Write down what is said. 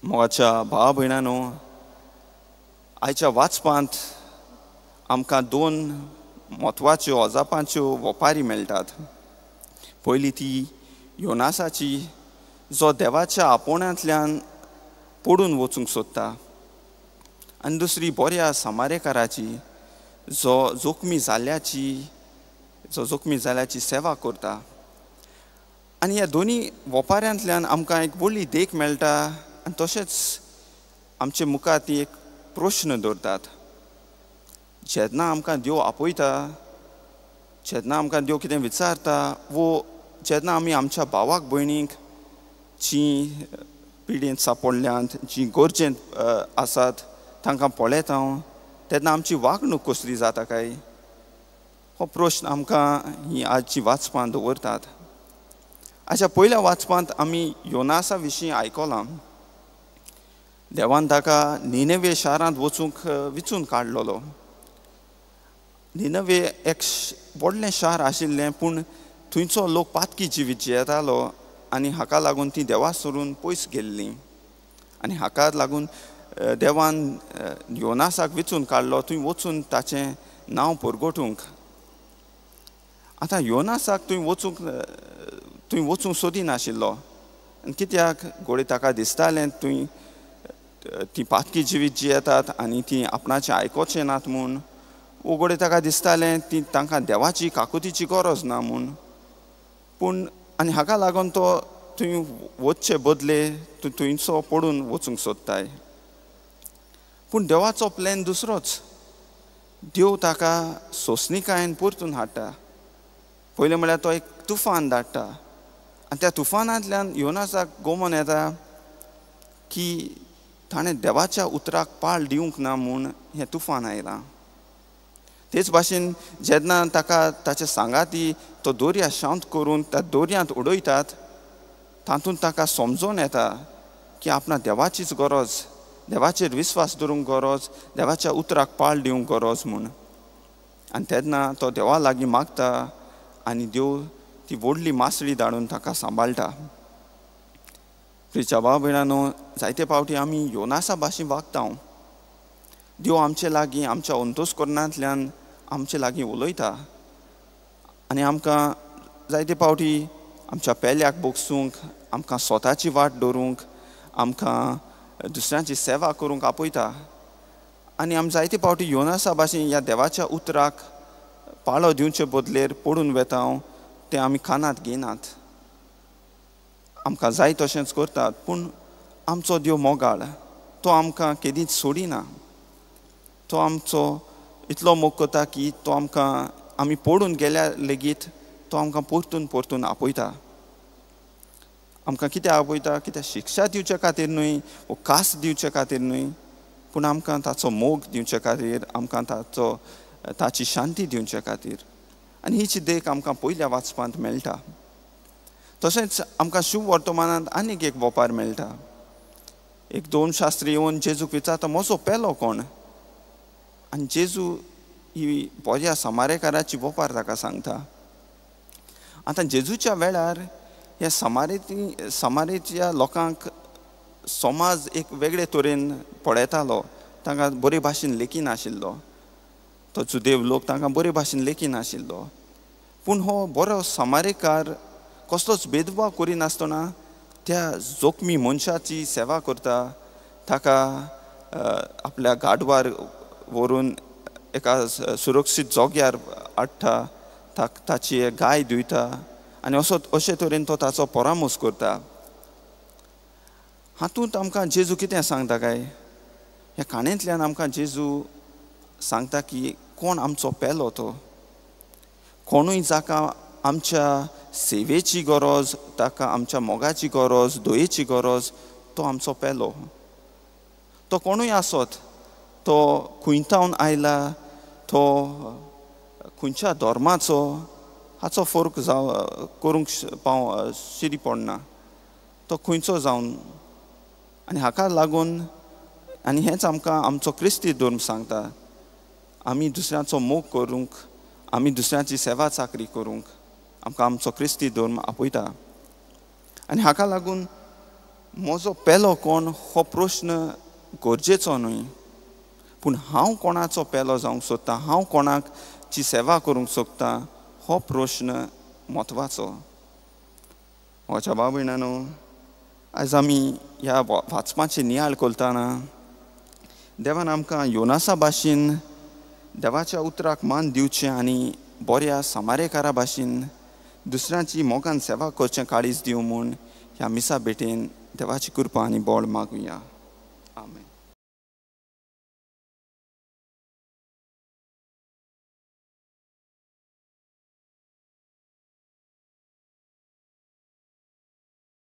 मोगाच्या भावा भयणांनो, आयच्या वाचपांत आमकां दोन म्हत्वाच्यो अजापांच्यो ओपारी मेळटात. पयली ती योनासाची, जो देवाच्या आपोवण्यांतल्यान पडून वचूंक सोदता, आनी दुसरी बऱ्या समारेकाराची, जो जोखमी जाल्ल्याची सेवा करता. आनी ह्या दोनी ओपाऱ्यांतल्यान आमकां एक व्हडली देख मेळटा. आनी तशेंच आमचे मुखार ती एक प्रश्न दवरतात. जेन्ना आमकां देव आपयता, जेन्ना आमकां देव कितें विचारता, वो जेन्ना आमी आमच्या भावाक भयणीक जीं पिडेंत सांपडल्यांत, जीं गरजेंत आसात, तांकां पळयता, तेन्ना आमची वागणूक कसली जाता काय, हो प्रश्न आमकां ही आजची वाचपांत दवरतात. हाच्या पयल्या वाचपांत आमी योनासा विशीं आयकलां. देवान ताका निनेवे शारांत वचूंक विचून काडलेलो. निनेवे एक व्हडलें शार आशिल्लें, पूण थंयचो लोक पातकी जिवीत जियेतालो आनी हाका लागून ती देवा सोडून पयस गेल्लीं. आनी हाका लागून देवान योनासाक विचून काडलो थंय वचून ताचें नांव परगटूंक. आतां योनासाक थंय वचूंक सोदिनाशिल्लो. कित्याक घोडे ताका दिसतालें थंय ती पातकी जिवीत जियेतात आनी ती आपणाचें आयकोचें नात म्हूण. घोडे ताका दिसतालें ती तांकां देवाची काकुतीची गरज ना म्हूण. पूण आनी हाका लागून तो थंय वचचे बदले थंयचो पडून वचूंक सोदताय. पूण देवाचो प्लॅन दुसरोच. देव ताका सोंसणिकायेन परतून हाडटा. पयलें म्हळ्यार तो एक तुफान धाडटा आनी त्या तुफानांतल्यान योनासाक गोमोन येता की ताणें देवाच्या उतराक पाळ दिवंक ना म्हूण हें तुफान आयलां. तेच भाशेन जेन्ना ताका ताचे सांगाती तो दर्या शांत करून त्या दर्यांत उडयतात, तातूंत ताका समजून येता की आपणा देवाचीच गरज, देवाचेर विस्वास दवरूंक गरज, देवाच्या उतराक पाळ दिवंक गरज म्हूण. आनी तेन्ना तो देवा लागीं मागता आनी देव ती व्हडली मासळी धाडून ताका सांबाळटा. प्रियच्या भाव भयणांनो, जायते फावटी आमी योनासा भाशेन वागता. देव आमचे लागीं आमच्या अंतस्करणांतल्यान आमचे लागीं उलयता आनी आमकां जायते फावटी आमच्या पेल्याक बोगसूंक, आमकां स्वताची वाट दवरूंक, आमकां दुसऱ्यांची सेवा करूंक आपयता. आनी आमी जायते फावटी योनासा भाशेन ह्या देवाच्या उतराक पाळो दिवचे बदलेर पडून वेता तें आमी कानांत घेयनात. आमकां जाय तशेंच करतात. पूण आमचो देव मोगाळ, तो आमकां केदींच सोडिना. तो आमचो इतलो मोग करता की तो आमी पडून गेल्या लेगीत तो आमकां परतून आपयता. आमकां कित्याक आपयता? कित्याक शिक्षा दिवचे खातीर न्हय, वो कास दिवचे खातीर न्हय, पूण आमकां ताचो मोग दिवचे खातीर, आमकां ताची शांती दिवचे खातीर. आनी हीच देख आमकां पयल्या वाचपांत मेळटा. तशेंच आमकां शुभ वर्तमानांत आनीक एक ओपार मेळटा. एक दोन शास्त्री येवन जेजूक विचारता, म्हजो पेलो कोण? आनी जेजू ही बऱ्या समारेकाराची ओपार ताका सांगता. आतां जेजूच्या वेळार ह्या समारेच्या लोकांक समाज एक वेगळे तरेन पळयतालो. तांकां बरे भाशेन लेखीनाशिल्लो. तो जुदेव लोक तांकां बरे भाशेन लेखीनाशिल्लो. पूण हो बरो समारेकार कसलोच भेदभाव करिनासतना त्या जोखमी मनशाची सेवा करता. ताका आपल्या गाडवार व्हरून एका सुरक्षीत जाग्यार हाडटा, ताची गाय धुयता आनी अशे तरेन तो ताचो परामोस करता. हातूंत आमकां जेजू कितें सांगता काय? ह्या काणयेंतल्यान आमकां जेजू सांगता की कोण आमचो पेलो तो. कोणूय जाका आमच्या सेवेची गरज, ताका आमच्या मोगाची गरज, दयेची गरज, तो आमचो पेलो. तो कोणूय आसत, तो खुंयतावन आयला, तो खंयच्या धर्माचो, हाचो फरक करूंक शिरी पडना. तो खंयचो जावन. आनी हाका लागून आनी हेंच आमकां आमचो क्रिस्ती धर्म सांगता. आमी दुसऱ्याचो मोग करूंक, आमी दुसऱ्याची सेवा चाकरी करूंक आमकां आमचो क्रिस्ती धर्म आपयता. आनी हाका लागून म्हजो पेलो कोण हो प्रश्न गरजेचो न्हय, पूण हांव कोणाचो पेलो जावंक सोदतां, हांव कोणाची सेवा करूंक सोदतां हो प्रश्न म्हत्वाचो. म्हज्या भाव भयणांनो, आयज आमी ह्या वाचपाची नियाळ करतना देवान आमकां योनासा भाशेन देवाच्या उतराक मान दिवचें आनी बऱ्या समारेकारा भाशेन दुसऱ्यांची मोगान सेवा करचें काळीज दिवं म्हूण ह्या मिसा भेटेन देवाची कृपा आनी बोड मागुया. आमेन.